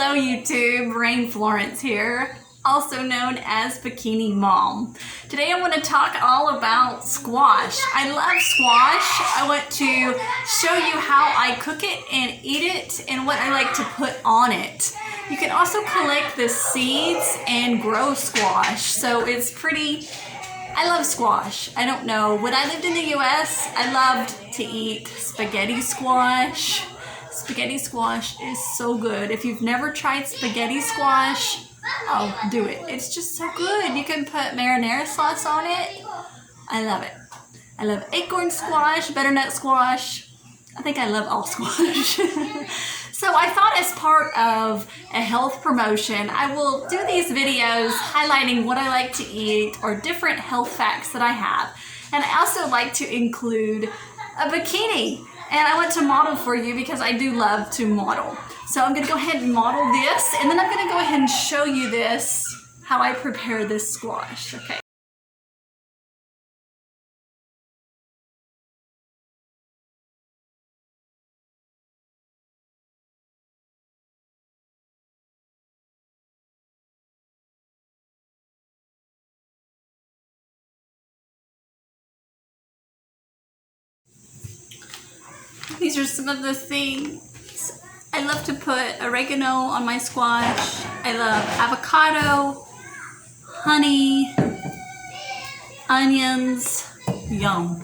Hello YouTube, Rain Florence here, also known as Bikini Mom. Today I want to talk all about squash. I love squash. I want to show you how I cook it and eat it and what I like to put on it. You can also collect the seeds and grow squash, so it's pretty... I love squash. I don't know. When I lived in the US, I loved to eat spaghetti squash. Spaghetti squash is so good. If you've never tried spaghetti squash, oh, do it. It's just so good. You can put marinara sauce on it. I love it. I love acorn squash, butternut squash. I think I love all squash. So I thought as part of a health promotion, I will do these videos highlighting what I like to eat or different health facts that I have. And I also like to include a bikini. And I want to model for you because I do love to model. So I'm going to go ahead and model this, and then I'm going to go ahead and show you this, how I prepare this squash. Okay. These are some of the things. I love to put oregano on my squash. I love avocado, honey, onions, yum.